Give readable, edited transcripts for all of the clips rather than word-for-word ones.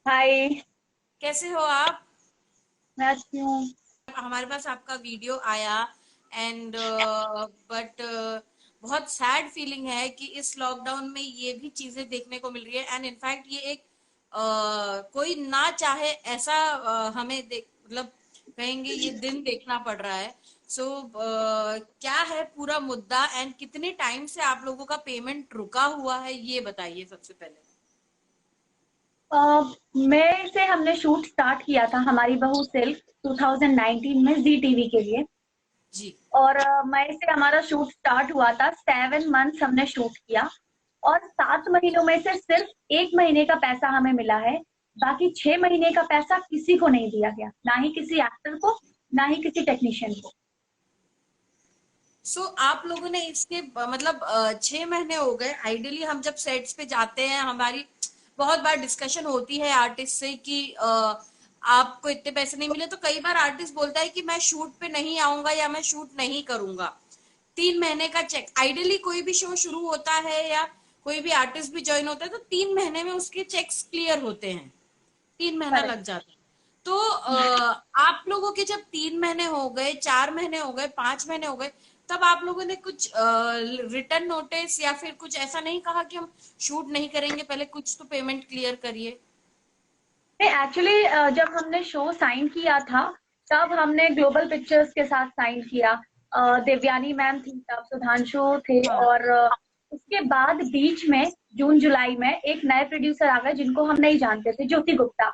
हाय। कैसे हो आप? मैं अच्छी हूँ। हमारे पास आपका वीडियो आया एंड बट बहुत सैड फीलिंग है कि इस लॉकडाउन में ये भी चीजें देखने को मिल रही है एंड इनफैक्ट ये एक कोई ना चाहे ऐसा हमें देख मतलब कहेंगे ये दिन देखना पड़ रहा है। सो क्या है पूरा मुद्दा एंड कितने टाइम से आप लोगों का पेमेंट रुका हुआ है ये बताइए सबसे पहले। मई से हमने शूट स्टार्ट किया था हमारी बहू सिल्क 2019 में जी टीवी के लिए। जी। और मई से हमारा शूट स्टार्ट हुआ था। 7 मंथ्स हमने शूट किया और 7 महीनों में से सिर्फ 1 महीने का पैसा हमें मिला है। बाकी 6 महीने का पैसा किसी को नहीं दिया गया, ना ही किसी एक्टर को, ना ही किसी टेक्नीशियन को। आप लोगों ने इसके मतलब 6 महीने हो गए। आइडियली हम जब सेट्स पे जाते हैं हमारी बहुत बार डिस्कशन होती है आर्टिस्ट से कि आपको इतने पैसे नहीं मिले, तो कई बार आर्टिस्ट बोलता है कि मैं शूट पे नहीं आऊंगा या मैं शूट नहीं करूंगा। 3 महीने का चेक आइडियली कोई भी शो शुरू होता है या कोई भी आर्टिस्ट भी ज्वाइन होता है तो 3 महीने में उसके चेक्स क्लियर होते हैं। 3 महीना करेक्ट। लग जाता है। तो आप लोगों के जब 3 महीने हो गए, 4 महीने हो गए, 5 महीने हो गए, तब आप लोगों ने कुछ रिटर्न नोटिस या फिर कुछ ऐसा नहीं कहा कि हम शूट नहीं करेंगे, पहले कुछ तो पेमेंट क्लियर करिए? नहीं, एक्चुअली जब हमने शो साइन किया था तब हमने ग्लोबल पिक्चर्स के साथ साइन किया। देवयानी मैम थी तब, सुधांशु थे। हाँ। और उसके बाद बीच में जून जुलाई में एक नए प्रोड्यूसर आ गए जिनको हम नहीं जानते थे, ज्योति गुप्ता।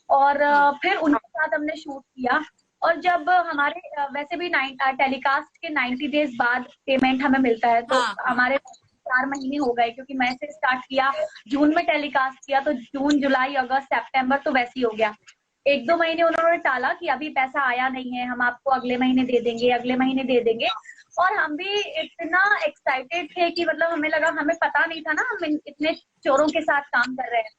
और हाँ। फिर उनके साथ हमने शूट किया। और जब हमारे वैसे भी टेलीकास्ट के 90 डेज बाद पेमेंट हमें मिलता है, तो हाँ। हाँ। हमारे 4 महीने हो गए क्योंकि मई से स्टार्ट किया, जून में टेलीकास्ट किया, तो जून जुलाई अगस्त सितंबर तो वैसे ही हो गया। 1-2 महीने उन्होंने टाला कि अभी पैसा आया नहीं है, हम आपको अगले महीने दे देंगे, अगले महीने दे देंगे। और हम भी इतना एक्साइटेड थे कि मतलब हमें लगा, हमें पता नहीं था ना हम इतने चोरों के साथ काम कर रहे हैं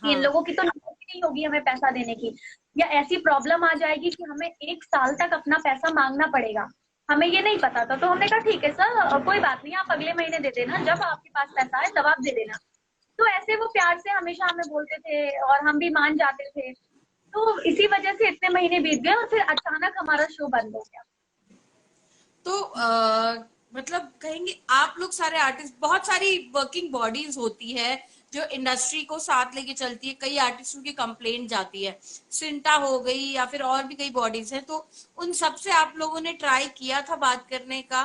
कि इन हाँ। लोगों की तो नौकरी नहीं होगी हमें पैसा देने की, या ऐसी प्रॉब्लम आ जाएगी कि हमें 1 साल तक अपना पैसा मांगना पड़ेगा। हमें ये नहीं पता था, तो हमने कहा ठीक है सर, कोई बात नहीं, आप अगले महीने दे देना, जब आपके पास पैसा आए तब आप दे देना। तो ऐसे वो प्यार से हमेशा हमें बोलते थे और हम भी मान जाते थे। तो इसी वजह से इतने महीने बीत गए और फिर अचानक हमारा शो बंद हो गया। तो मतलब कहेंगे आप लोग सारे आर्टिस्ट, बहुत सारी वर्किंग बॉडीज होती है जो इंडस्ट्री को साथ लेके चलती है। कई आर्टिस्टों की कंप्लेंट जाती है, सिंटा हो गई या फिर और भी कई बॉडीज हैं, तो उन सब से आप लोगों ने ट्राई किया था बात करने का?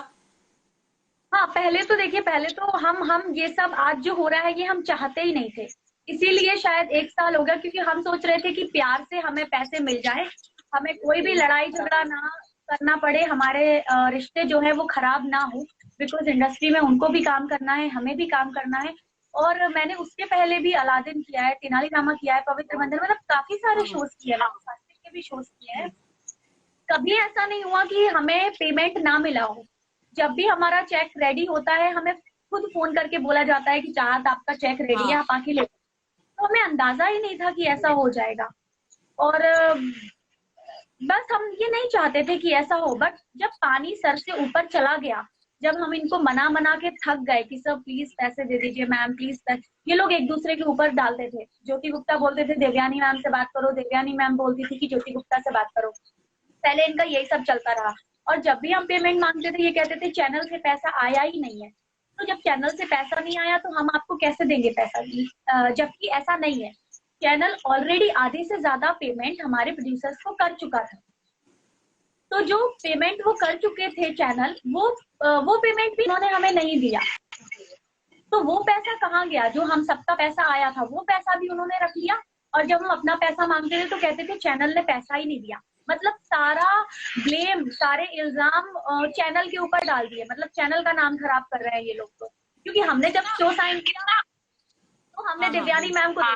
हाँ, पहले तो देखिए, पहले तो हम ये सब आज जो हो रहा है ये हम चाहते ही नहीं थे। इसीलिए शायद 1 साल हो गया, क्योंकि हम सोच रहे थे कि प्यार से हमें पैसे मिल जाए, हमें कोई भी लड़ाई झगड़ा ना करना पड़े, हमारे रिश्ते जो है वो खराब ना हो। बिकॉज इंडस्ट्री में उनको भी काम करना है, हमें भी काम करना है। और मैंने उसके पहले भी अलादीन किया है, तेनालीरामा किया है, पवित्र मंदिर, मतलब काफी सारे हाँ। शोज किए हैं, कार्तिक के भी शोज किए हैं। कभी ऐसा नहीं हुआ कि हमें पेमेंट ना मिला हो। जब भी हमारा चेक रेडी होता है, हमें खुद फोन करके बोला जाता है कि चाहत आपका चेक रेडी है, हाँ। आप आके ले। तो हमें अंदाजा ही नहीं था कि ऐसा हो जाएगा। और बस हम ये नहीं चाहते थे कि ऐसा हो, बट जब पानी सर से ऊपर चला गया, जब हम इनको मना मना के थक गए कि सर प्लीज पैसे दे दीजिए, मैम प्लीज ये लोग एक दूसरे के ऊपर डालते थे। ज्योति गुप्ता बोलते थे देवयानी मैम से बात करो, देवयानी मैम बोलती थी कि ज्योति गुप्ता से बात करो। पहले इनका यही सब चलता रहा। और जब भी हम पेमेंट मांगते थे ये कहते थे चैनल से पैसा आया ही नहीं है। तो जब चैनल से पैसा नहीं आया तो हम आपको कैसे देंगे पैसा, जबकि ऐसा नहीं है। चैनल ऑलरेडी आधे से ज्यादा पेमेंट हमारे प्रोड्यूसर्स को कर चुका था। तो जो पेमेंट वो कर चुके थे चैनल, वो पेमेंट भी उन्होंने हमें नहीं दिया। तो वो पैसा कहाँ गया? जो हम सबका पैसा आया था वो पैसा भी उन्होंने रख लिया। और जब हम अपना पैसा मांगते थे तो कहते थे चैनल ने पैसा ही नहीं दिया। मतलब सारा ब्लेम, सारे इल्जाम चैनल के ऊपर डाल दिए, मतलब चैनल का नाम खराब कर रहे हैं ये लोग। तो क्योंकि हमने जब शो साइन किया तो हमने हाँ। हाँ। देवयानी मैम को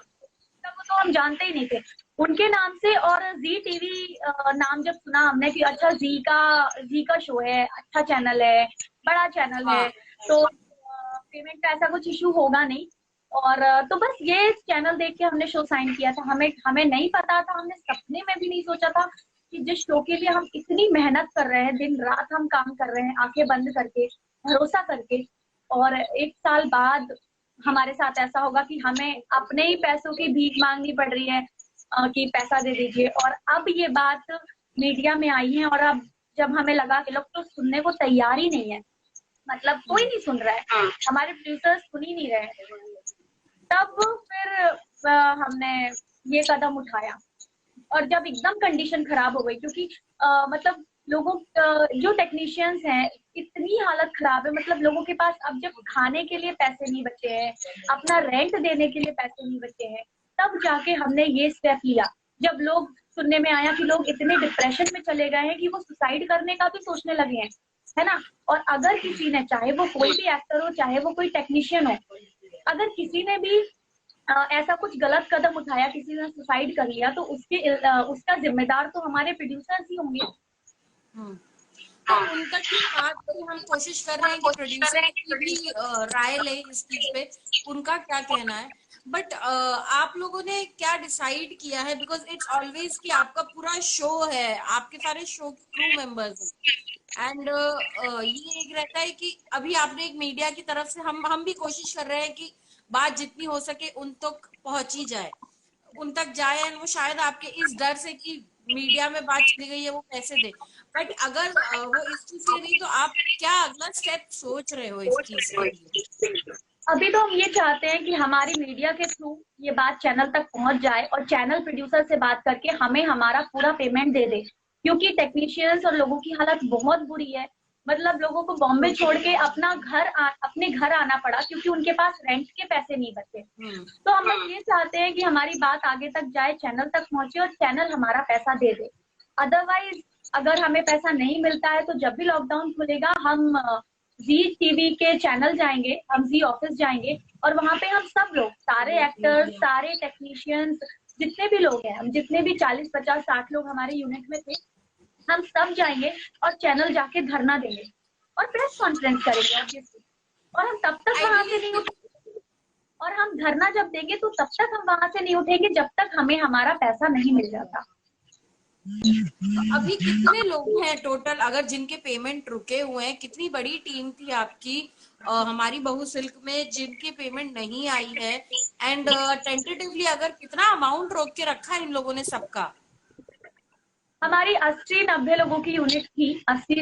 को तो हम जानते ही नहीं थे उनके नाम से। और जी टीवी नाम जब सुना हमने कि अच्छा जी का शो है, अच्छा चैनल है, बड़ा चैनल है, हाँ। तो पेमेंट का ऐसा कुछ इशू होगा नहीं। और तो बस ये चैनल देख के हमने शो साइन किया था। हमें हमें नहीं पता था, हमने सपने में भी नहीं सोचा था कि जिस शो के लिए हम इतनी मेहनत कर रहे हैं, दिन रात हम काम कर रहे हैं आंखें बंद करके, भरोसा करके, और 1 साल बाद हमारे साथ ऐसा होगा कि हमें अपने ही पैसों की भीख मांगनी पड़ रही है। कि पैसा दे दीजिए। और अब ये बात मीडिया में आई है और अब जब हमें लगा कि लोग तो सुनने को तैयार ही नहीं है, मतलब कोई नहीं सुन रहा है, हमारे प्रोड्यूसर्स सुन ही नहीं रहे हैं, तब फिर हमने ये कदम उठाया। और जब एकदम कंडीशन खराब हो गई, क्योंकि मतलब लोगों जो टेक्नीशियंस हैं, इतनी हालत खराब है, मतलब लोगों के पास अब जब खाने के लिए पैसे नहीं बचे हैं, अपना रेंट देने के लिए पैसे नहीं बचे हैं, तब जाके हमने ये स्टेप लिया। जब लोग सुनने में आया कि लोग इतने डिप्रेशन में चले गए हैं कि वो सुसाइड करने का भी सोचने लगे हैं, है ना। और अगर किसी ने, चाहे वो कोई भी एक्टर हो, चाहे वो कोई टेक्नीशियन हो, अगर किसी ने भी ऐसा कुछ गलत कदम उठाया, किसी ने सुसाइड कर लिया, तो उसका जिम्मेदार तो हमारे प्रोड्यूसर्स ही होंगे। तो उन तक की बात की हम कोशिश कर रहे हैं कि प्रोड्यूसर की भी राय ले इस चीज पे, उनका क्या कहना है। बट आप लोगों ने क्या डिसाइड किया है, बिकॉज इट्स ऑलवेज कि आपका पूरा शो है, आपके सारे शो के क्रू मेंबर्स हैं, एंड ये एक रहता है कि अभी आपने एक मीडिया की तरफ से, हम भी कोशिश कर रहे हैं कि बात जितनी हो सके उन तक पहुंची जाए, उन तक जाए, एंड वो शायद आपके इस डर से कि मीडिया में बात चली गई है वो पैसे दे। बट अगर वो इस चीज के नहीं, तो आप क्या अगला स्टेप सोच रहे हो इस चीज के लिए? अभी तो हम ये चाहते हैं कि हमारी मीडिया के थ्रू ये बात चैनल तक पहुंच जाए और चैनल प्रोड्यूसर से बात करके हमें हमारा पूरा पेमेंट दे दे, क्योंकि टेक्नीशियंस और लोगों की हालत बहुत बुरी है। मतलब लोगों को बॉम्बे छोड़ के अपने घर आना पड़ा, क्योंकि उनके पास रेंट के पैसे नहीं बचे। तो हम बस ये चाहते हैं कि हमारी बात आगे तक जाए, चैनल तक पहुंचे और चैनल हमारा पैसा दे दे। अदरवाइज अगर हमें पैसा नहीं मिलता है, तो जब भी लॉकडाउन खुलेगा, हम जी टीवी के चैनल जाएंगे, हम जी ऑफिस जाएंगे, और वहां पे हम सब लोग, सारे एक्टर्स, सारे टेक्नीशियंस, जितने भी लोग हैं, हम जितने भी 40, 50, 60 लोग हमारे यूनिट में थे, हम सब जाएंगे और चैनल जाके धरना देंगे और प्रेस कॉन्फ्रेंस करेंगे ऑब्वियसली। और हम तब तक वहां से नहीं उठेंगे, और हम धरना जब देंगे तो तब तक हम वहां से नहीं उठेंगे जब तक हमें हमारा पैसा नहीं मिल जाता। अभी कितने लोग हैं टोटल, अगर जिनके पेमेंट रुके हुए हैं? कितनी बड़ी टीम थी आपकी हमारी बहू सिल्क में जिनकी पेमेंट नहीं आई है? एंड टेंटेटिवली अगर कितना अमाउंट रोक के रखा है इन लोगों ने सबका? हमारी 80-90 लोगों की यूनिट थी, 80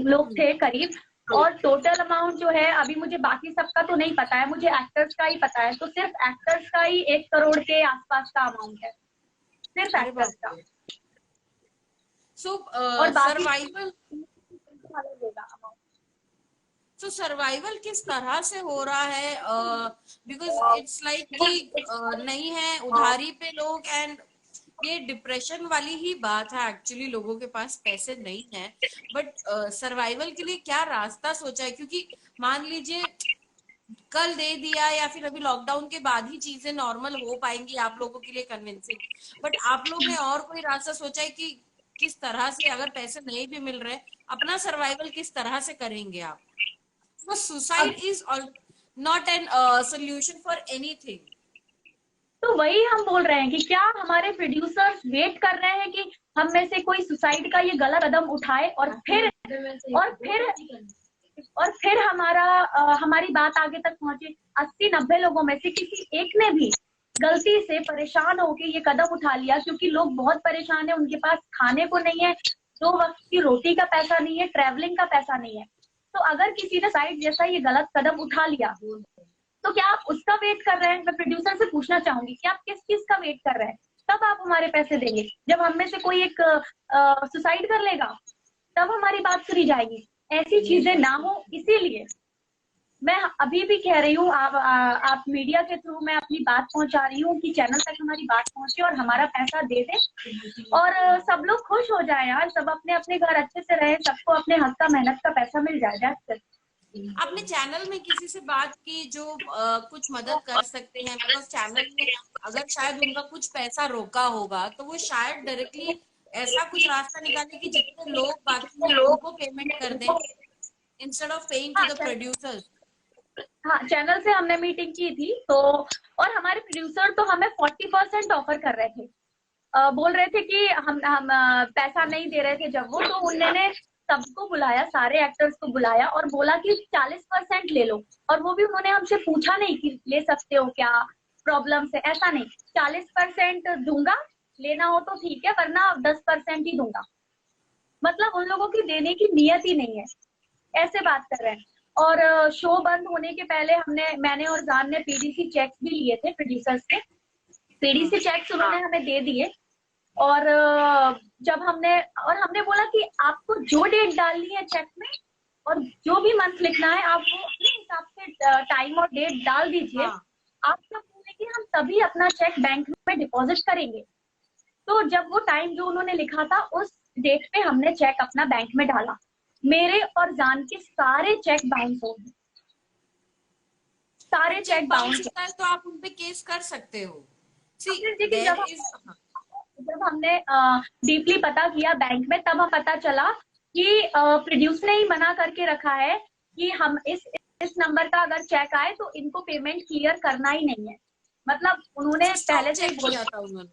लोग थे करीब। और टोटल अमाउंट जो है, अभी मुझे बाकी सबका तो नहीं पता है, मुझे एक्टर्स का ही पता है। तो सिर्फ एक्टर्स का ही 1 करोड़ के आसपास का अमाउंट है, सिर्फ एक्टर्स का। सो और बाकी सर्वाइवल, तो सर्वाइवल किस तरह से हो रहा है? बिकॉज इट्स लाइक कि नहीं है, उधारी पे लोग, एंड ये डिप्रेशन वाली ही बात है एक्चुअली, लोगों के पास पैसे नहीं है। बट सर्वाइवल के लिए क्या रास्ता सोचा है? क्योंकि मान लीजिए कल दे दिया या फिर अभी लॉकडाउन के बाद ही चीजें नॉर्मल हो पाएंगी आप लोगों के लिए कन्विंसिंग, बट आप लोग ने और कोई रास्ता सोचा है कि किस तरह से, अगर पैसे नहीं भी मिल रहे, अपना सर्वाइवल किस तरह से करेंगे आप? So suicide is not an solution for anything. तो वही हम बोल रहे हैं कि क्या हमारे प्रोड्यूसर्स वेट कर रहे हैं कि हम में से कोई सुसाइड का ये गलत कदम उठाए और फिर हमारी बात आगे तक पहुंचे। 80-90 लोगों में से किसी एक ने भी गलती से परेशान होके ये कदम उठा लिया, क्योंकि लोग बहुत परेशान है, उनके पास खाने को नहीं है, 2 वक्त की रोटी का पैसा नहीं है, ट्रैवलिंग का पैसा नहीं है। तो अगर किसी ने साइड जैसा ये गलत कदम उठा लिया, तो क्या आप उसका वेट कर रहे हैं? मैं प्रोड्यूसर से पूछना चाहूंगी कि आप किस चीज का वेट कर रहे हैं? तब आप हमारे पैसे देंगे। जब हम में से कोई एक सुसाइड कर लेगा, तब हमारी बात सुनी जाएगी। ऐसी चीजें ना हो, इसीलिए मैं अभी भी कह रही हूँ, आप मीडिया के थ्रू मैं अपनी बात पहुंचा रही हूँ कि चैनल तक हमारी बात पहुंचे और हमारा पैसा दे दे, और सब लोग खुश हो जाए यार, सब अपने अपने घर अच्छे से रहे, सबको अपने हक का, मेहनत का पैसा मिल जाए। आपने चैनल में किसी से बात की जो कुछ मदद कर सकते हैं? बिकॉज चैनल में अगर शायद उनका कुछ पैसा रोका होगा, तो वो शायद डायरेक्टली ऐसा कुछ रास्ता निकाले कि जितने लोग बाकी हैं उनको पेमेंट कर दें instead of paying to the producers. हाँ, चैनल से हमने मीटिंग की थी, तो और हमारे प्रोड्यूसर तो हमें 40% ऑफर कर रहे थे। बोल रहे थे कि हम पैसा नहीं दे रहे थे जब वो, तो उन्होंने सबको बुलाया, सारे एक्टर्स को बुलाया और बोला कि 40% ले लो। और वो भी उन्होंने हमसे पूछा नहीं कि ले सकते हो क्या, प्रॉब्लम है, ऐसा नहीं, 40% दूंगा, लेना हो तो ठीक है, वरना 10% ही दूंगा। मतलब उन लोगों की देने की नियत ही नहीं है, ऐसे बात कर रहे हैं। और शो बंद होने के पहले मैंने और जान ने पीडीसी चेक्स भी लिए थे प्रोड्यूसर्स से। हाँ। पीडीसी चेक्स उन्होंने हमें दे दिए। और जब हमने बोला कि आपको जो डेट डालनी है चेक में और जो भी मंथ लिखना है आप वो अपने हिसाब से टाइम और डेट डाल दीजिए। हाँ। आप जब बोलेंगे हम तभी अपना चेक बैंक में डिपॉजिट करेंगे। तो जब वो टाइम जो उन्होंने लिखा था उस डेट पे हमने चेक अपना बैंक में डाला। मेरे और जान के सारे चेक बाउंस हो गए, सारे but check check bounce bounce. होता है तो आप उन पे केस कर सकते हो। सी फिर देखिए देयर इज। जब हमने डीपली पता किया बैंक में, तब हम पता चला कि प्रोड्यूसर ने ही मना करके रखा है कि हम इस नंबर का अगर चेक आए तो इनको पेमेंट क्लियर करना ही नहीं है। मतलब उन्होंने अच्छा, स्टॉप पहले से ही चेक किया बोल था उन्होंने।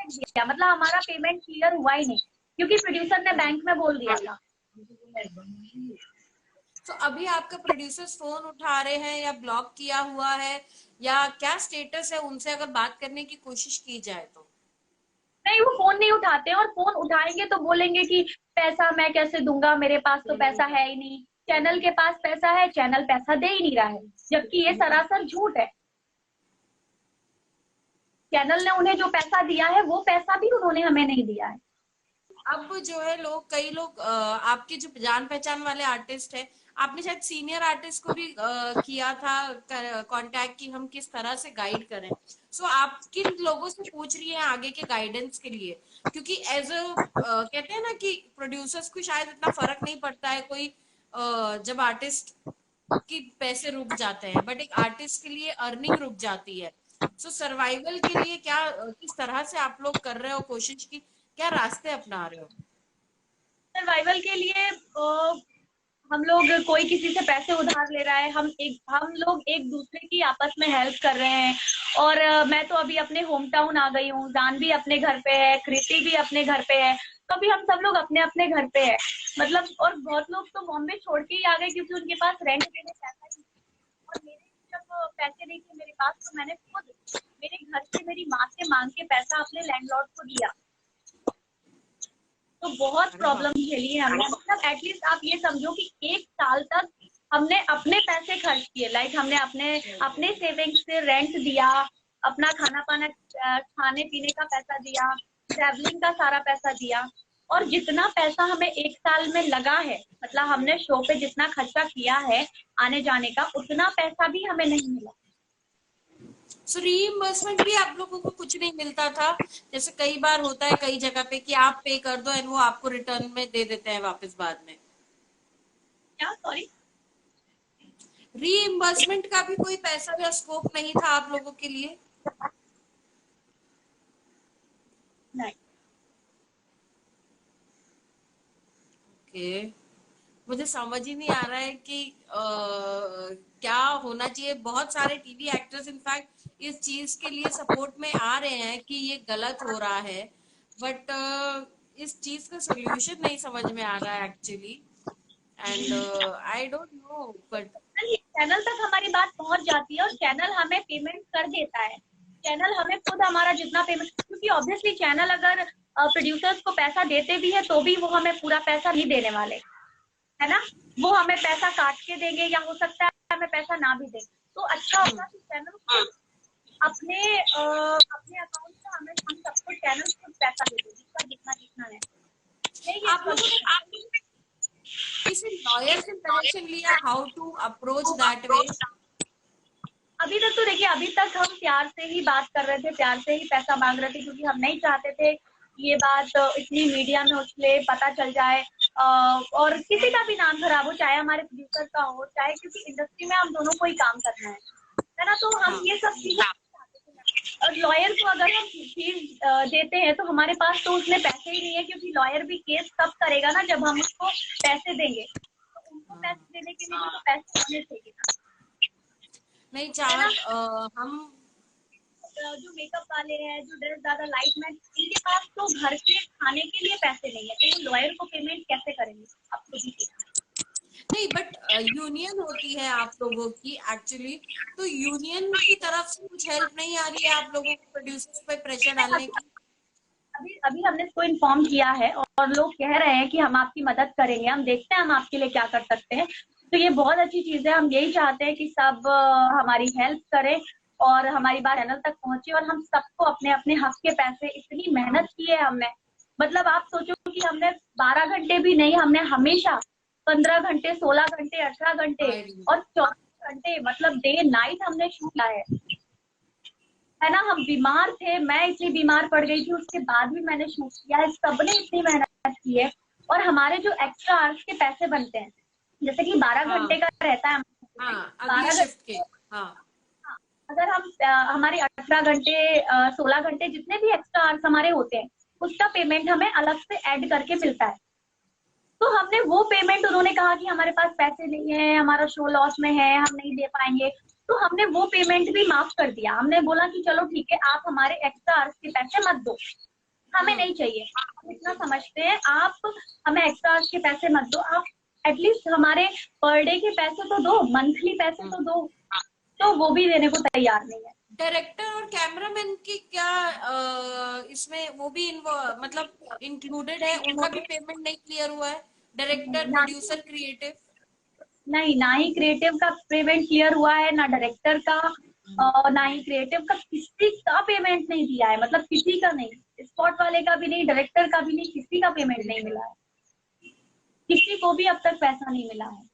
दिया, मतलब हमारा पेमेंट क्लियर हुआ ही नहीं, क्योंकि प्रोड्यूसर ने हाँ। बैंक में बोल दिया था। तो अभी आपका प्रोड्यूसर्स फोन उठा रहे हैं या ब्लॉक किया हुआ है, या क्या स्टेटस है, उनसे अगर बात करने की कोशिश की जाए तो? नहीं, वो फोन नहीं उठाते, और फोन उठाएंगे तो बोलेंगे कि पैसा मैं कैसे दूंगा, मेरे पास तो पैसा है ही नहीं। चैनल के पास पैसा है, चैनल पैसा दे ही नहीं रहा है, जबकि ये सरासर झूठ है। चैनल ने उन्हें जो पैसा दिया है वो पैसा भी उन्होंने हमें नहीं दिया है। अब जो है लोग, कई लोग आपके जो जान पहचान वाले आर्टिस्ट है, आपने शायद सीनियर आर्टिस्ट को भी किया था कांटेक्ट कि हम किस तरह से गाइड करें। सो आप किन लोगों से पूछ रही हैं आगे के गाइडेंस के लिए? क्योंकि एज अ कहते हैं ना कि प्रोड्यूसर्स को शायद इतना फर्क नहीं पड़ता है कोई जब आर्टिस्ट कि पैसे रुक जाते हैं, बट एक आर्टिस्ट के लिए अर्निंग रुक जाती है। सो सर्वाइवल के लिए क्या किस तरह से आप लोग कर रहे हो कोशिश की, क्या रास्ते अपना रहे हो? सर्वाइवल के लिए हम लोग, कोई किसी से पैसे उधार ले रहा है, हम लोग एक दूसरे की आपस में हेल्प कर रहे हैं। और मैं तो अभी अपने होम टाउन आ गई हूँ, जान भी अपने घर पे है, कृति भी अपने घर पे है। तो अभी हम सब लोग अपने अपने घर पे है। मतलब और बहुत लोग तो बॉम्बे छोड़ के ही आ गए क्योंकि उनके पास रेंट देने पैसा नहीं था। और मेरे जब पैसे नहीं थे मेरे पास, तो मैंने खुद मेरे घर से मेरी माँ से मांग के पैसा अपने लैंडलॉर्ड को दिया। तो बहुत अरे बाप। प्रॉब्लम झेली है हमने। मतलब एटलीस्ट आप ये समझो कि 1 साल तक हमने अपने पैसे खर्च किए। लाइक हमने अपने अपने सेविंग्स से रेंट दिया, अपना खाना पाना खाने पीने का पैसा दिया, ट्रैवलिंग का सारा पैसा दिया। और जितना पैसा हमें 1 साल में लगा है, मतलब हमने शो पे जितना खर्चा किया है आने जाने का, उतना पैसा भी हमें नहीं मिला। सो रीइंबर्समेंट भी आप लोगों को कुछ नहीं मिलता था? जैसे कई बार होता है कई जगह पे कि आप पे कर दो एंड वो आपको रिटर्न में दे देते हैं वापस बाद में। क्या, सॉरी? रीइंबर्समेंट का भी कोई पैसा या स्कोप नहीं था आप लोगों के लिए? नहीं। ओके। मुझे समझ ही नहीं आ रहा है कि क्या होना चाहिए। बहुत सारे टीवी एक्टर्स इनफैक्ट इस चीज के लिए सपोर्ट में आ रहे हैं कि ये गलत हो रहा है, बट इस चीज का सोल्यूशन नहीं समझ में आ रहा है actually. And I don't know but. Channel तक हमारी बात पहुंच जाती है और चैनल हमें पेमेंट कर देता है। चैनल हमें खुद हमारा जितना पेमेंट, क्योंकि ऑब्वियसली चैनल अगर प्रोड्यूसर्स को पैसा देते भी है तो भी वो हमें पूरा पैसा नहीं देने वाले, है ना। वो हमें पैसा काट के देंगे, या हो सकता है हमें पैसा ना भी दे। तो अच्छा होगा कि चैनल अपने अपने अकाउंट से हम सबको चैनल खुद पैसा दे दे, जिसका जितना जितना है। यही आप लोगों ने किसी लॉयर से सजेशन लिया how to approach that way? अभी तक तो देखिए, अभी तक हम प्यार से ही बात कर रहे थे, प्यार से ही पैसा मांग रहे थे, क्योंकि हम नहीं चाहते थे कि ये बात इतनी मीडिया में उछले, पता चल जाए और किसी का भी नाम खराब हो, चाहे हमारे प्रोड्यूसर का हो, चाहे, क्योंकि इंडस्ट्री में हम दोनों को ही काम करना है ना। तो हम हाँ। ये सब चीजें और लॉयर को अगर हम फीस देते हैं तो हमारे पास तो उसमें पैसे ही नहीं है, क्योंकि लॉयर भी केस तब करेगा ना जब हम उसको पैसे देंगे। तो उनको पैसे देने के लिए भी तो पैसे होने चाहिए ना, नहीं है ना। चाहत हम। जो मेकअप वाले हैं, जो ड्रेस ज्यादा लाइट मैट, इनके पास तो घर के खाने के लिए पैसे नहीं है, तो वो लॉयर को पेमेंट कैसे करेंगे, आप खुद ही सोचिए। नहीं बट यूनियन होती है आप लोगों की एक्चुअली, तो यूनियन की तरफ से कुछ हेल्प नहीं आ रही है आप लोगों को प्रोड्यूसर्स पे प्रेशर डालने की? अभी अभी हमने इसको इन्फॉर्म किया है और लोग कह रहे हैं कि हम आपकी मदद करेंगे, हम देखते हैं हम आपके लिए क्या कर सकते हैं। तो ये बहुत अच्छी चीज है, हम यही चाहते हैं कि सब हमारी हेल्प करें और हमारी बात चैनल तक पहुंचे और हम सबको अपने अपने हक के पैसे, इतनी मेहनत की है हमने, मतलब आप सोचो कि हमने 12 घंटे भी नहीं, हमने हमेशा 15 घंटे, 16 घंटे, 18 घंटे और 24 घंटे, मतलब डे नाइट हमने शूट किया है ना। हम बीमार थे, मैं इतनी बीमार पड़ गई थी, उसके बाद भी मैंने शूट किया है, सबने इतनी मेहनत की है। और हमारे जो एक्स्ट्रा आवर्स के पैसे बनते हैं, जैसे कि 12 घंटे हाँ का रहता है, हाँ, अगली 12 घंटे, शिफ्ट के। हाँ अगर हम हमारे 18 घंटे, 16 घंटे जितने भी एक्स्ट्रा आवर्स हमारे होते हैं, उसका पेमेंट हमें अलग से ऐड करके मिलता है। तो हमने वो पेमेंट, उन्होंने कहा कि हमारे पास पैसे नहीं है, हमारा शो लॉस में है, हम नहीं दे पाएंगे, तो हमने वो पेमेंट भी माफ कर दिया। हमने बोला कि चलो ठीक है, आप हमारे एक्स्ट्रा आवर्स के पैसे मत दो, हमें नहीं चाहिए, हम इतना समझते हैं, आप हमें एक्स्ट्रा आवर्स के पैसे मत दो, आप एटलीस्ट हमारे पर डे के पैसे तो दो, मंथली पैसे तो दो। तो वो भी देने को तैयार नहीं है। डायरेक्टर और कैमरामैन की क्या इसमें वो भी मतलब इंक्लूडेड है, उनका भी पेमेंट नहीं क्लियर हुआ है? डायरेक्टर, ना, प्रोड्यूसर, क्रिएटिव? नहीं, ना ही क्रिएटिव का पेमेंट क्लियर हुआ है, ना डायरेक्टर का, और ना ही क्रिएटिव का, किसी का पेमेंट नहीं दिया है, मतलब किसी का नहीं, स्पॉट वाले का भी नहीं, डायरेक्टर का भी नहीं, किसी का पेमेंट नहीं मिला है, किसी को भी अब तक पैसा नहीं मिला है।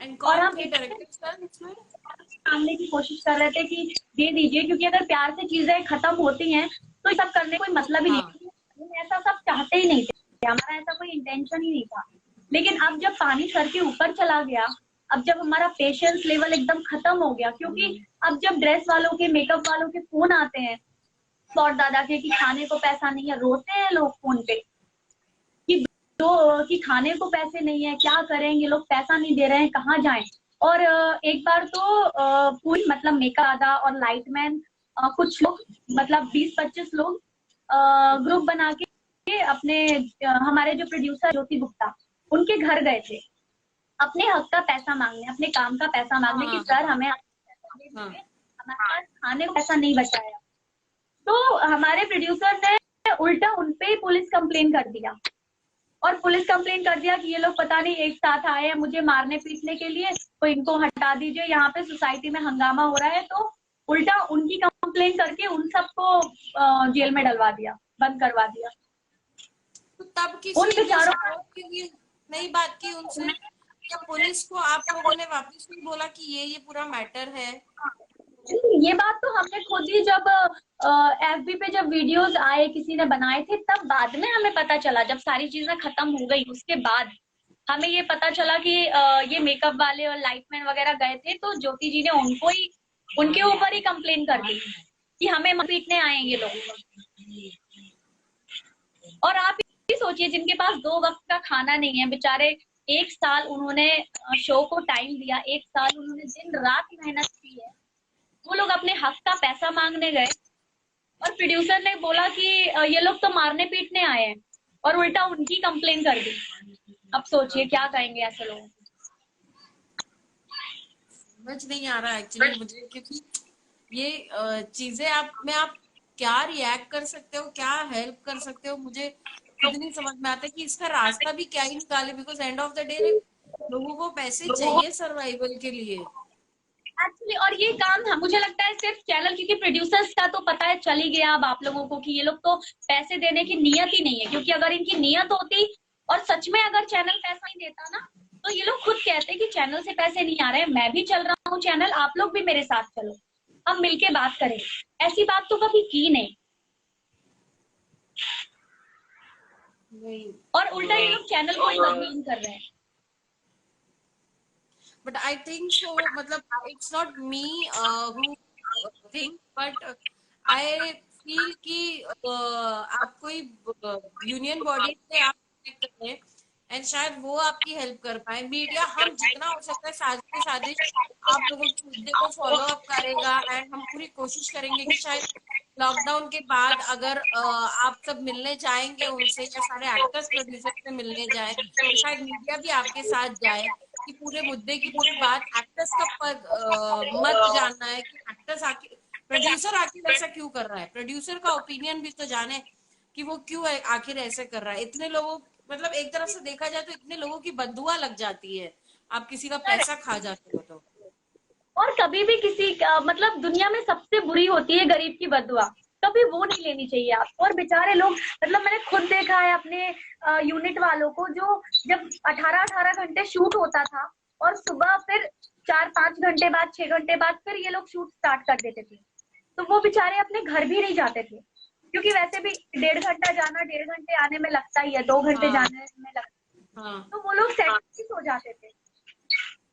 एंड और कौन हम थे इतने डायरेक्टर सर इसमें? मांगने की कोशिश कर रहे थे कि दे दीजिए, क्योंकि अगर प्यार से चीजें खत्म होती हैं तो ये सब करने कोई मतलब ही नहीं हाँ, है। हम ऐसा सब चाहते ही नहीं थे, हमारा ऐसा कोई इंटेंशन ही नहीं था। लेकिन अब जब पानी सर के ऊपर चला गया, अब जब हमारा पेशेंस लेवल एकदम खत्म हो गया, क्योंकि अब जब ड्रेस वालों के, मेकअप वालों के फोन आते हैं, सौट दादा के, कि खाने को पैसा नहीं है, रोते हैं लोग फोन पे कि कि खाने को पैसे नहीं है, क्या करें, ये लोग पैसा नहीं दे रहे हैं, कहाँ जाएं। और एक बार तो पूरी, मतलब मेकअप दादा और लाइटमैन, कुछ लोग, मतलब 20-25 लोग ग्रुप बना के अपने, हमारे जो प्रोड्यूसर ज्योति गुप्ता, उनके घर गए थे अपने हक का पैसा मांगने, अपने काम का पैसा हाँ मांगने, कि हाँ सर हमें आप पैसा दे हाँ। दीजिए, हमारे पास खाने को पैसा नहीं बचाया। तो हमारे प्रोड्यूसर ने उल्टा उनपे ही पुलिस कंप्लेन कर दिया, और पुलिस कंप्लेन कर दिया कि ये लोग पता नहीं एक साथ आए हैं मुझे मारने पीटने के लिए, तो इनको हटा दीजिए, यहाँ पे सोसाइटी में हंगामा हो रहा है। तो उल्टा उनकी कंप्लेन करके उन सबको जेल में डलवा दिया, बंद करवा दिया। तो तब उन किसी ने बेचारों का, सपोर्ट के लिए नहीं बात की उनसे? या पुलिस को आप लोगों ने वापस नहीं बोला कि ये पूरा मैटर है? ये बात तो हमने खुद ही, जब एफबी पे जब वीडियोस आए, किसी ने बनाए थे, तब बाद में हमें पता चला, जब सारी चीजें खत्म हो गई उसके बाद हमें ये पता चला कि ये मेकअप वाले और लाइटमैन वगैरह गए थे, तो ज्योति जी ने उनको ही, उनके ऊपर ही कंप्लेन कर दी कि हमें पीटने आए ये लोग। और आप ही सोचिए, जिनके पास 2 वक्त का खाना नहीं है बेचारे, 1 साल उन्होंने शो को टाइम दिया, 1 साल उन्होंने दिन रात मेहनत की है, वो लोग अपने हक का पैसा मांगने गए, और प्रोड्यूसर ने बोला कि ये लोग तो मारने पीटने आए हैं, और उल्टा उनकी कंप्लेन कर दी। अब सोचिए क्या कहेंगे ऐसे लोग। समझ नहीं आ रहा एक्चुअली मुझे, क्योंकि ये चीजें आप क्या रिएक्ट कर सकते हो, क्या हेल्प कर सकते हो, मुझे खुद नहीं समझ में आता कि इसका रास्ता भी क्या ही निकाले, because end of the day लोगों को पैसे चाहिए सर्वाइवल के लिए। एक्चुअली, और ये काम है, मुझे लगता है सिर्फ चैनल, क्योंकि प्रोड्यूसर्स का तो पता है चल ही गया अब आप लोगों को कि ये लोग तो पैसे देने की नियत ही नहीं है, क्योंकि अगर इनकी नियत होती और सच में अगर चैनल पैसा नहीं देता ना, तो ये लोग खुद कहते कि चैनल से पैसे नहीं आ रहे हैं, मैं भी चल रहा हूँ चैनल, आप लोग भी मेरे साथ चलो, हम मिलके बात करें। ऐसी बात तो कभी की नहीं, नहीं, और उल्टा ये लोग चैनल को ही बदनाम कर रहे हैं। बट आई थिंक सो, मतलब it's not me who think, but I feel कि आप कोई यूनियन बॉडी से आप connect कर रहे हैं, एंड शायद वो आपकी हेल्प कर पाए। मीडिया हम जितना हो सकता है साजिश साजिश आप लोगों के मुद्दे को फॉलो अप करेगा, एंड हम पूरी कोशिश करेंगे कि शायद लॉकडाउन के बाद अगर आप सब मिलने जाएंगे उनसे, या सारे एक्टर्स प्रोड्यूसर से मिलने जाए, तो शायद मीडिया भी आपके साथ जाए, कि पूरे मुद्दे की पूरी बात एक्टर्स का मत जानना है कि एक्टर्स आके, प्रोड्यूसर आके वैसा क्यों कर रहा है, प्रोड्यूसर का ओपिनियन भी तो जाने। कि वो क्यों आखिर ऐसे कर रहा है। इतने लोगों, मतलब एक तरफ से देखा जाए तो इतने लोगों की बददुआ लग जाती है, आप किसी का पैसा खा जाते हो तो। और कभी भी किसी मतलब दुनिया में सबसे बुरी होती है गरीब की बददुआ, कभी वो नहीं लेनी चाहिए आपको। और बेचारे लोग, मतलब मैंने खुद देखा है अपने यूनिट वालों को, जो जब 18-18 घंटे शूट होता था और सुबह फिर 4-5 घंटे बाद, 6 घंटे बाद फिर ये लोग शूट स्टार्ट कर देते थे, तो वो बेचारे अपने घर भी नहीं जाते थे, क्योंकि वैसे भी 1.5 घंटा जाना, 1.5 घंटे आने में लगता ही है, 2 घंटे हाँ जाने में लगता हाँ। है। तो वो लोग सेट पे सो जाते थे,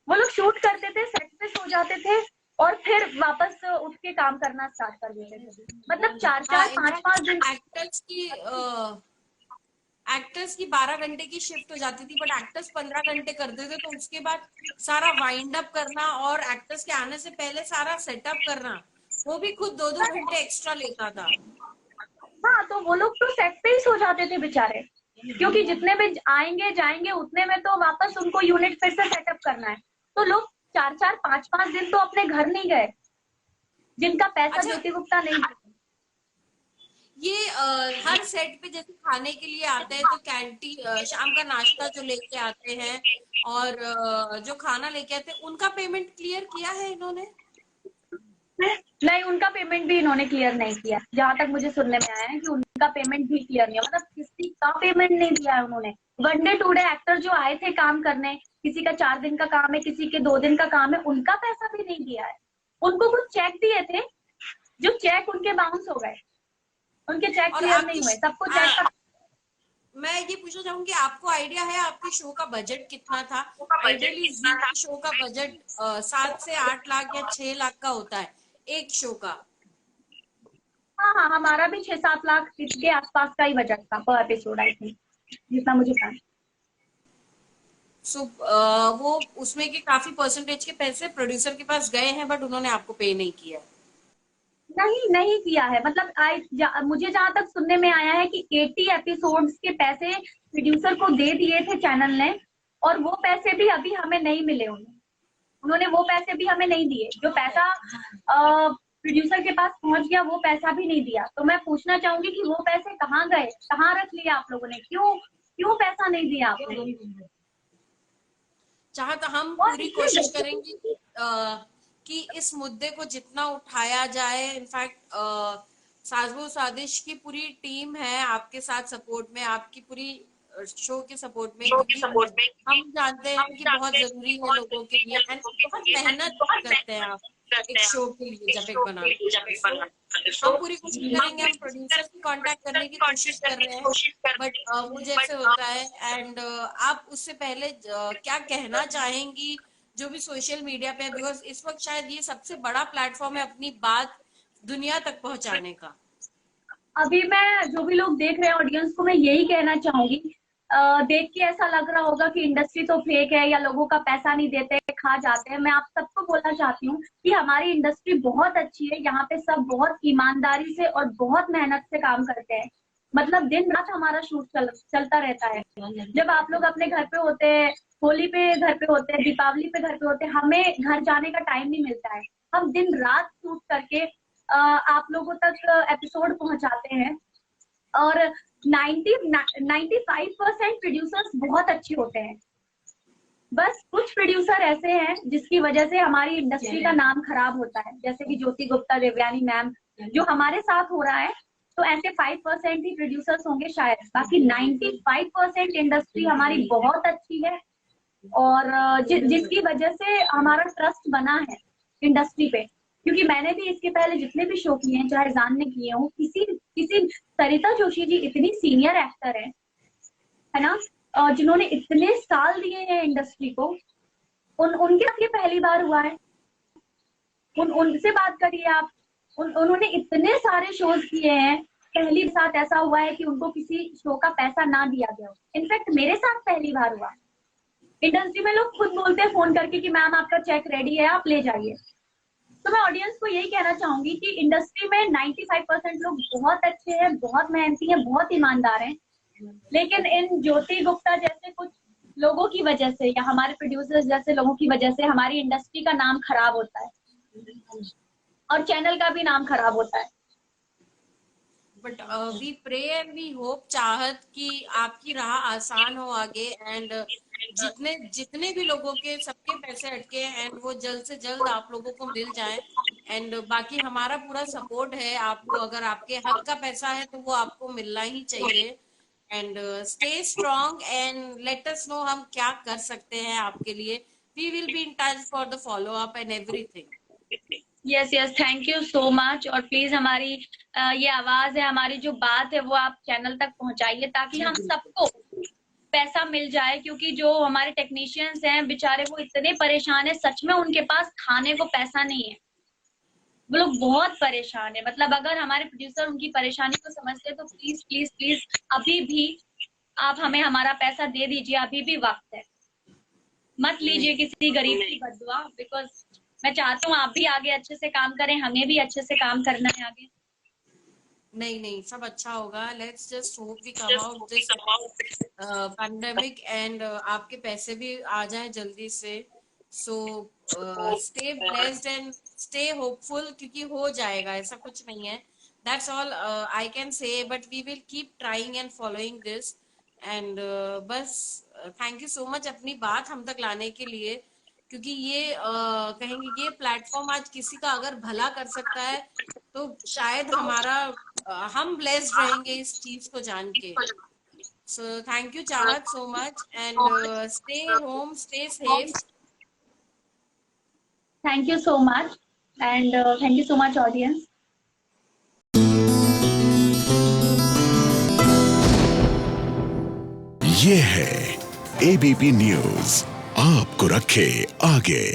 वो लोग शूट करते थे, सेट पे सो जाते थे और फिर वापस उठ के काम करना स्टार्ट कर देते थे। मतलब चार हाँ, चार पांच पांच इनफैक्ट दिन एक्टर्स की 12 घंटे की शिफ्ट हो जाती थी, बट एक्टर्स 15 घंटे करते थे, तो उसके बाद सारा वाइंड अप करना और एक्टर्स के आने से पहले सारा सेटअप करना, वो भी खुद 2-2 घंटे एक्स्ट्रा लेता था। हाँ, तो वो लोग तो सेट पे ही सो जाते थे बेचारे, क्योंकि जितने भी आएंगे जाएंगे उतने में तो वापस उनको यूनिट फिर से सेटअप करना है। तो लोग 4-4 5-5 दिन तो अपने घर नहीं गए, जिनका पैसा अच्छा, ज्योति गुप्ता नहीं दिया। ये हर सेट पे जैसे खाने के लिए आते हैं तो कैंटीन, शाम का नाश्ता जो लेके आते हैं और जो खाना लेके आते हैं, उनका पेमेंट क्लियर किया है इन्होंने? नहीं, उनका पेमेंट भी इन्होंने क्लियर नहीं किया, जहां तक मुझे सुनने में आया है कि उनका पेमेंट भी क्लियर नहीं है, मतलब किसी का पेमेंट नहीं दिया है उन्होंने। 1 डे 2 डे एक्टर जो आए थे काम करने, किसी का 4 दिन का काम है, किसी के 2 दिन का काम है, उनका पैसा भी नहीं दिया है। उनको कुछ चेक दिए थे, जो चेक उनके बाउंस हो गए, उनके चेक और क्लियर नहीं हुए, सबको चेक। मैं ये पूछना चाहूंगी, आपको आइडिया है आपके शो का बजट कितना था? आइडियली जी के शो का बजट 7 से 8 लाख या 6 लाख का होता है एक शो का। हाँ हाँ, हमारा भी 6-7 लाख के आसपास का ही बजट था पर एपिसोड, आई थिंक, जितना मुझे पता है। सो वो उसमें के काफी परसेंटेज के पैसे प्रोड्यूसर के पास गए हैं, बट उन्होंने आपको पे नहीं किया। नहीं, नहीं किया है, मतलब मुझे जहां तक सुनने में आया है कि 80 एपिसोड्स के पैसे प्रोड्यूसर को दे दिए थे चैनल ने, और वो पैसे भी अभी हमें नहीं मिले उन्हें, उन्होंने वो पैसे भी हमें नहीं दिए, जो पैसा प्रोड्यूसर के पास पहुंच गया वो पैसा भी नहीं दिया। तो मैं पूछना चाहूंगी कि वो पैसे कहाँ गए, कहाँ रख लिया आप लोगों ने, क्यों क्यों पैसा नहीं दिया आपने? चाहे तो हम और पूरी इसमें कोशिश करेंगे कि इस मुद्दे को जितना उठाया जाए। इनफैक्ट साजबो साजिश की पूरी टीम है आपके साथ सपोर्ट में, आपकी पूरी शो के सपोर्ट में, क्योंकि हम जानते हैं कि बहुत जरूरी है लोगों के लिए, एंड बहुत मेहनत करते हैं आप एक शो के लिए जब एक बनाते हैं। सो हम पूरी कोशिश करेंगे, हम प्रोड्यूसर से कांटेक्ट करने की कोशिश कर रहे हैं, बट मुझे ऐसे होता है। एंड आप उससे पहले क्या कहना चाहेंगी जो भी सोशल मीडिया पे, बिकॉज इस वक्त शायद ये सबसे बड़ा प्लेटफॉर्म है अपनी बात दुनिया तक पहुंचाने का। अभी मैं, जो भी लोग देख रहे हैं ऑडियंस को मैं यही कहना चाहूंगी, देख के ऐसा लग रहा होगा कि इंडस्ट्री तो फेक है या लोगों का पैसा नहीं देते, खा जाते हैं। मैं आप सबको बोलना चाहती हूँ कि हमारी इंडस्ट्री बहुत अच्छी है, यहाँ पे सब बहुत ईमानदारी से और बहुत मेहनत से काम करते हैं। मतलब दिन रात हमारा शूट चलता रहता है। जब आप लोग अपने घर पे होते हैं, होली पे घर पे होते हैं, दीपावली पे घर पे होते हैं, हमें घर जाने का टाइम नहीं मिलता है। हम दिन रात शूट करके आप लोगों तक एपिसोड पहुंचाते हैं। और 95% प्रोड्यूसर्स बहुत अच्छे होते हैं। बस कुछ प्रोड्यूसर ऐसे हैं जिसकी वजह से हमारी इंडस्ट्री का नाम खराब होता है, जैसे कि ज्योति गुप्ता, देवयानी मैम, जो हमारे साथ हो रहा है। तो ऐसे 5% ही प्रोड्यूसर्स होंगे शायद, बाकी 95% इंडस्ट्री हमारी बहुत अच्छी है। और जिसकी वजह से हमारा ट्रस्ट बना है इंडस्ट्री पे। क्योंकि मैंने भी इसके पहले जितने भी शो किए हैं, चाहे जान ने किए हों, किसी किसी सरिता जोशी जी इतनी सीनियर एक्टर है ना, जिन्होंने इतने साल दिए हैं इंडस्ट्री को, उनके साथ ये पहली बार हुआ है। उनसे बात करिए आप, उन्होंने इतने सारे शोज किए हैं, पहली साथ ऐसा हुआ है कि उनको किसी शो का पैसा ना दिया गया हो। इनफैक्ट मेरे साथ पहली बार हुआ। इंडस्ट्री में लोग खुद बोलते हैं फोन करके कि मैम आपका चेक रेडी है, आप ले जाइए। तो मैं ऑडियंस को यही कहना चाहूंगी कि इंडस्ट्री में 95% लोग बहुत अच्छे हैं, बहुत मेहनती हैं, बहुत ईमानदार हैं। लेकिन इन ज्योति गुप्ता जैसे कुछ लोगों की वजह से या हमारे प्रोड्यूसर्स जैसे लोगों की वजह से हमारी इंडस्ट्री का नाम खराब होता है और चैनल का भी नाम खराब होता है। But we pray and we hope, चाहत कि आपकी राह आसान हो आगे, एंड जितने जितने भी लोगों के सबके पैसे अटके एंड वो जल्द से जल्द आप लोगों को मिल जाए। एंड बाकी हमारा पूरा सपोर्ट है आपको, अगर आपके हक का पैसा है तो वो आपको मिलना ही चाहिए। And stay strong and let us know हम क्या कर सकते हैं आपके लिए। We will be in touch for the follow up and everything. Yes yes, thank you so much. और प्लीज हमारी ये आवाज है, हमारी जो बात है वो आप चैनल तक पहुंचाइए ताकि जी हम बिल्कुल। सबको पैसा मिल जाए, क्योंकि जो हमारे टेक्नीशियंस हैं बेचारे वो इतने परेशान है, सच में उनके पास खाने को पैसा नहीं है। वो लोग बहुत परेशान है। मतलब अगर हमारे प्रोड्यूसर उनकी परेशानी को समझते तो प्लीज प्लीज प्लीज अभी भी आप हमें हमारा पैसा दे दीजिए, अभी भी वक्त है। मत नहीं लीजिए किसी गरीब की बदुआ, बिकॉज मैं चाहती हूँ आप भी आगे अच्छे से काम करें, हमें भी अच्छे से काम करना है आगे। नहीं नहीं, सब अच्छा होगा। Let's just hope we come out this pandemic and आपके पैसे भी आ जाएं जल्दी से। So stay blessed and stay hopeful, क्योंकि हो जाएगा, ऐसा कुछ नहीं है। That's all I can say, but we will keep trying and following this. And बस थैंक यू सो मच अपनी बात हम तक लाने के लिए, क्योंकि ये कहेंगे ये प्लेटफॉर्म आज किसी का अगर भला कर सकता है तो शायद हमारा हम ब्लेस्ड रहेंगे इस चीज को जान के। So thank you, Chahat, so much, and stay home, stay safe. Thank you so much and thank you so much audience. ये है एबीपी न्यूज, आपको रखे आगे।